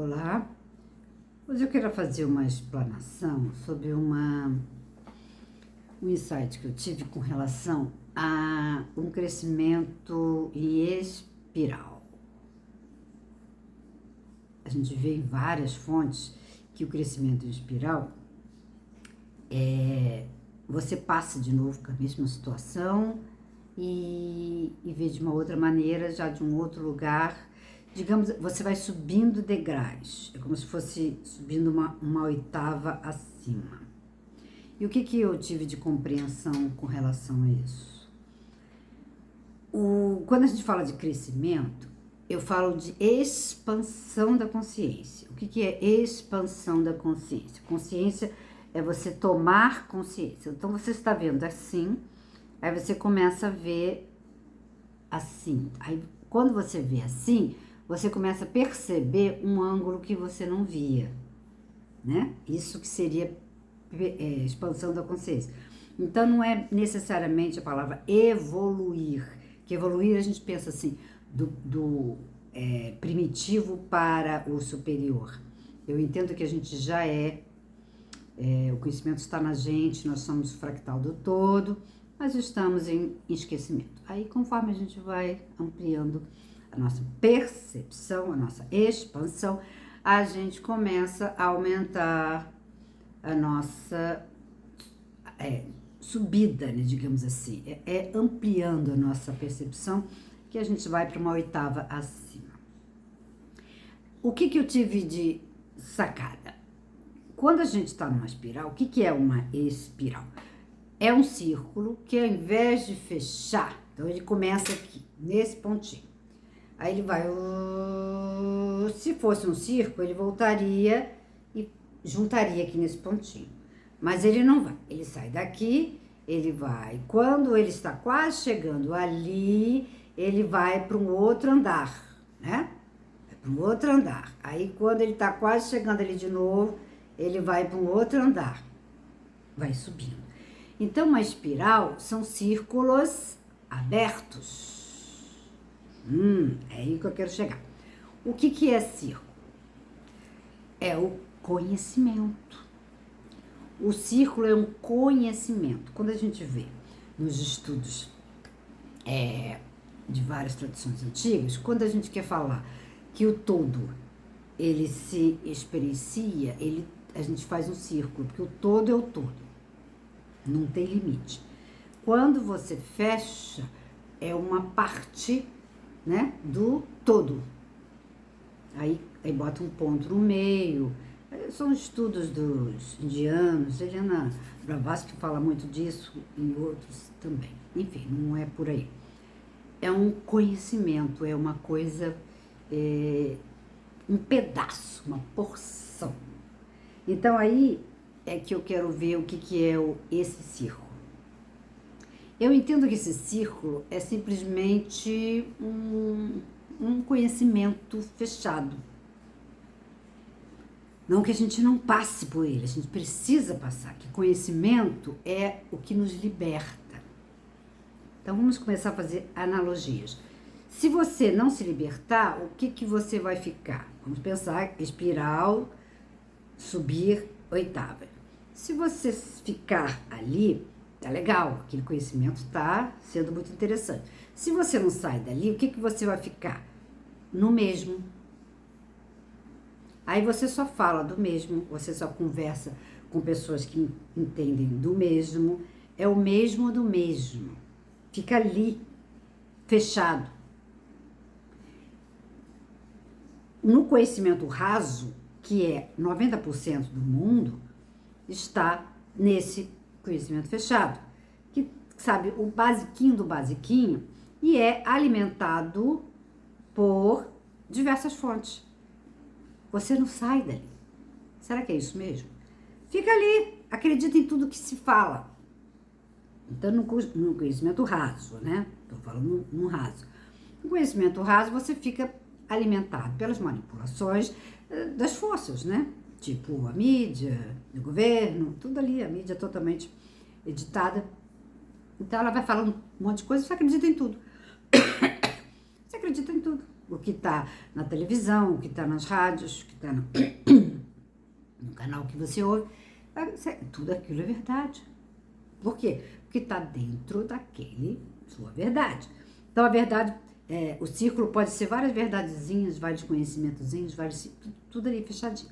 Olá, hoje eu quero fazer uma explanação sobre um insight que eu tive com relação a um crescimento em espiral. A gente vê em várias fontes que o crescimento em espiral você passa de novo com a mesma situação e vê de uma outra maneira, já de um outro lugar. Digamos, você vai subindo degraus, é como se fosse subindo uma oitava acima. E o que eu tive de compreensão com relação a isso? Quando a gente fala de crescimento, eu falo de expansão da consciência. O que é expansão da consciência? Consciência é você tomar consciência. Então, você está vendo assim, aí você começa a ver assim. Aí, quando você vê assim, você começa a perceber um ângulo que você não via, né? Isso que seria expansão da consciência. Então, não é necessariamente a palavra evoluir, que evoluir a gente pensa assim, do primitivo para o superior. Eu entendo que a gente já o conhecimento está na gente, nós somos o fractal do todo, mas estamos em esquecimento. Aí, conforme a gente vai ampliando a nossa percepção, a nossa expansão, a gente começa a aumentar a nossa subida, né, digamos assim, ampliando a nossa percepção, que a gente vai para uma oitava acima. O que eu tive de sacada? Quando a gente está numa espiral, o que é uma espiral? É um círculo que, ao invés de fechar, então ele começa aqui, nesse pontinho. Aí ele vai, se fosse um círculo, ele voltaria e juntaria aqui nesse pontinho. Mas ele não vai, ele sai daqui, ele vai. Quando ele está quase chegando ali, ele vai para um outro andar, né? Vai para um outro andar. Aí quando ele está quase chegando ali de novo, ele vai para um outro andar, vai subindo. Então, uma espiral são círculos abertos. É aí que eu quero chegar. O que é círculo? É o conhecimento. O círculo é um conhecimento. Quando a gente vê nos estudos de várias tradições antigas, quando a gente quer falar que o todo, ele se experiencia, a gente faz um círculo, porque o todo é o todo. Não tem limite. Quando você fecha, é uma parte, né, do todo. Aí bota um ponto no meio. São estudos dos indianos, Helena Blavatsky fala muito disso e outros também. Enfim, não é por aí. É um conhecimento, é uma coisa, um pedaço, uma porção. Então aí é que eu quero ver o que é esse círculo. Eu entendo que esse círculo é simplesmente um conhecimento fechado. Não que a gente não passe por ele, a gente precisa passar, que conhecimento é o que nos liberta. Então vamos começar a fazer analogias. Se você não se libertar, o que você vai ficar? Vamos pensar, espiral, subir, oitava. Se você ficar ali, tá legal, aquele conhecimento tá sendo muito interessante. Se você não sai dali, o que você vai ficar? No mesmo. Aí você só fala do mesmo, você só conversa com pessoas que entendem do mesmo, é o mesmo do mesmo. Fica ali, fechado. No conhecimento raso, que é 90% do mundo, está nesse conhecimento fechado, que sabe o basiquinho do basiquinho e é alimentado por diversas fontes. Você não sai dali. Será que é isso mesmo? Fica ali, acredita em tudo que se fala. Então, no conhecimento raso, né? Estou falando no raso. No conhecimento raso, você fica alimentado pelas manipulações das forças, né? Tipo a mídia, o governo, tudo ali, a mídia totalmente editada. Então ela vai falando um monte de coisa, você acredita em tudo. Você acredita em tudo. o que está na televisão, o que está nas rádios, o que está no canal que você ouve, tudo aquilo é verdade. Por quê? Porque está dentro daquele sua verdade. Então, a verdade, o círculo pode ser várias verdadezinhas, vários conhecimentozinhos, tudo ali fechadinho.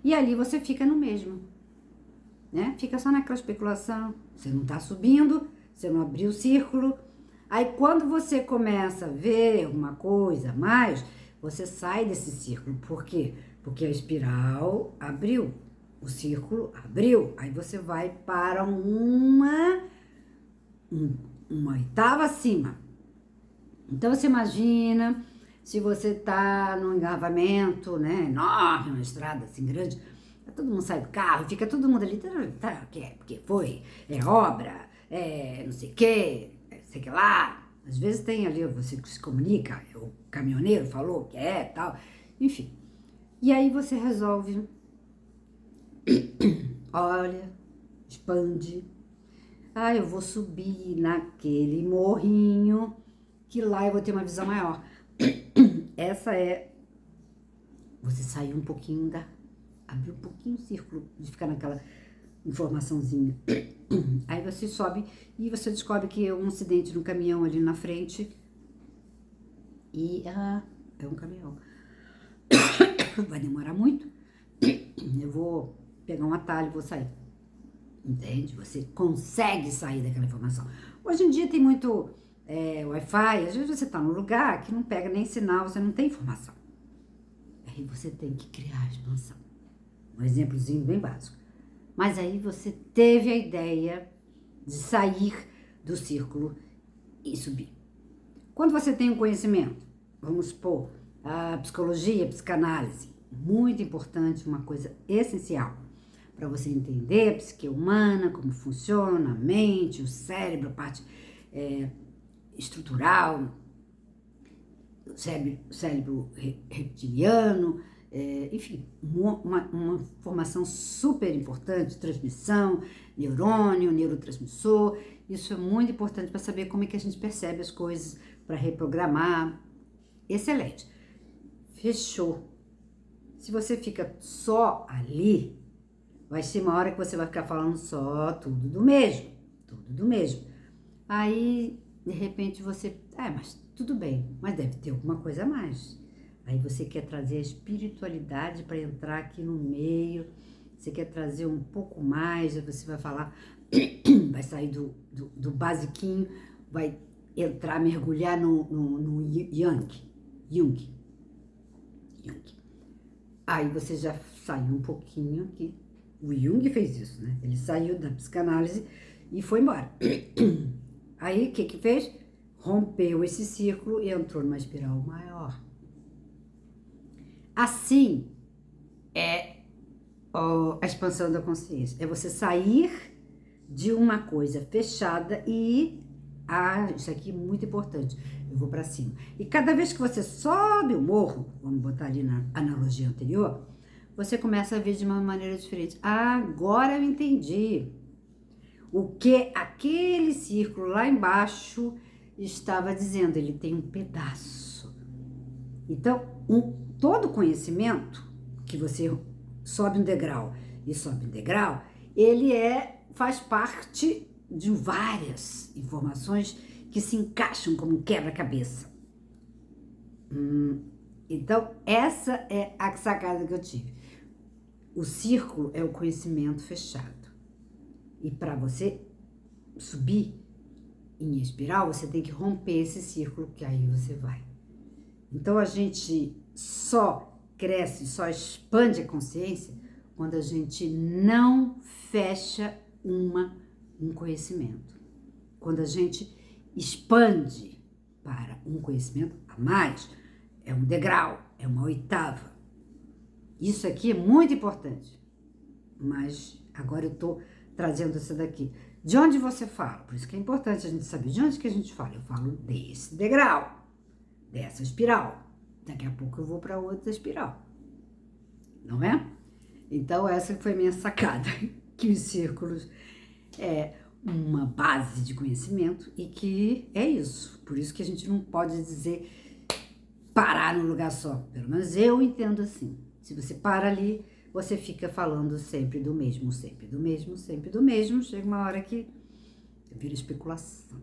E ali você fica no mesmo, né? Fica só naquela especulação, você não está subindo, você não abriu o círculo. Aí, quando você começa a ver uma coisa a mais, você sai desse círculo. Por quê? Porque a espiral abriu, o círculo abriu. Aí você vai para uma oitava acima. Então, você imagina, se você tá num engarrafamento, né, enorme, uma estrada assim grande, todo mundo sai do carro, fica todo mundo ali, tá, porque foi, obra, não sei o que, sei que lá. Às vezes tem ali, você se comunica, o caminhoneiro falou que tal, enfim. E aí você resolve, olha, expande. Eu vou subir naquele morrinho, que lá eu vou ter uma visão maior. Essa você sair um pouquinho abrir um pouquinho o círculo, de ficar naquela informaçãozinha. Aí você sobe e você descobre que é um acidente no caminhão ali na frente. E é um caminhão. Vai demorar muito. Eu vou pegar um atalho e vou sair. Entende? Você consegue sair daquela informação. Hoje em dia tem muito Wi-Fi, às vezes você está num lugar que não pega nem sinal, você não tem informação. Aí você tem que criar a expansão. Um exemplozinho bem básico. Mas aí você teve a ideia de sair do círculo e subir. Quando você tem um conhecimento, vamos supor, a psicologia, a psicanálise, muito importante, uma coisa essencial para você entender a psique humana, como funciona a mente, o cérebro, a parte estrutural, o cérebro reptiliano, enfim, uma formação super importante, transmissão, neurônio, neurotransmissor. Isso é muito importante para saber como é que a gente percebe as coisas, para reprogramar. Excelente. Fechou. Se você fica só ali, vai ser uma hora que você vai ficar falando só tudo do mesmo. Aí, de repente, você... mas tudo bem, mas deve ter alguma coisa a mais. Aí você quer trazer a espiritualidade para entrar aqui no meio, você quer trazer um pouco mais, aí você vai falar, vai sair do basiquinho, vai entrar, mergulhar no Jung. Aí você já saiu um pouquinho aqui. O Jung fez isso, né? Ele saiu da psicanálise e foi embora. Aí o que fez? Rompeu esse círculo e entrou numa espiral maior. Assim é a expansão da consciência. É você sair de uma coisa fechada e isso aqui é muito importante. Eu vou para cima. E cada vez que você sobe o morro, vamos botar ali na analogia anterior, você começa a ver de uma maneira diferente. Agora eu entendi o que aquele círculo lá embaixo estava dizendo. Ele tem um pedaço. Então, todo conhecimento que você sobe um degrau e sobe um degrau, ele faz parte de várias informações que se encaixam como um quebra-cabeça. Então, essa é a sacada que eu tive. O círculo é o conhecimento fechado. E para você subir em espiral, você tem que romper esse círculo, que aí você vai. Então, a gente só cresce, só expande a consciência quando a gente não fecha um conhecimento. Quando a gente expande para um conhecimento a mais, é um degrau, é uma oitava. Isso aqui é muito importante. Mas agora eu estou trazendo isso daqui. De onde você fala? Por isso que é importante a gente saber de onde que a gente fala. Eu falo desse degrau, dessa espiral. Daqui a pouco eu vou para outra espiral. Não é? Então essa foi minha sacada. Que os círculos é uma base de conhecimento e que é isso. Por isso que a gente não pode dizer parar num lugar só. Pelo menos eu entendo assim. Se você para ali, você fica falando sempre do mesmo, sempre do mesmo, sempre do mesmo. Chega uma hora que vira especulação.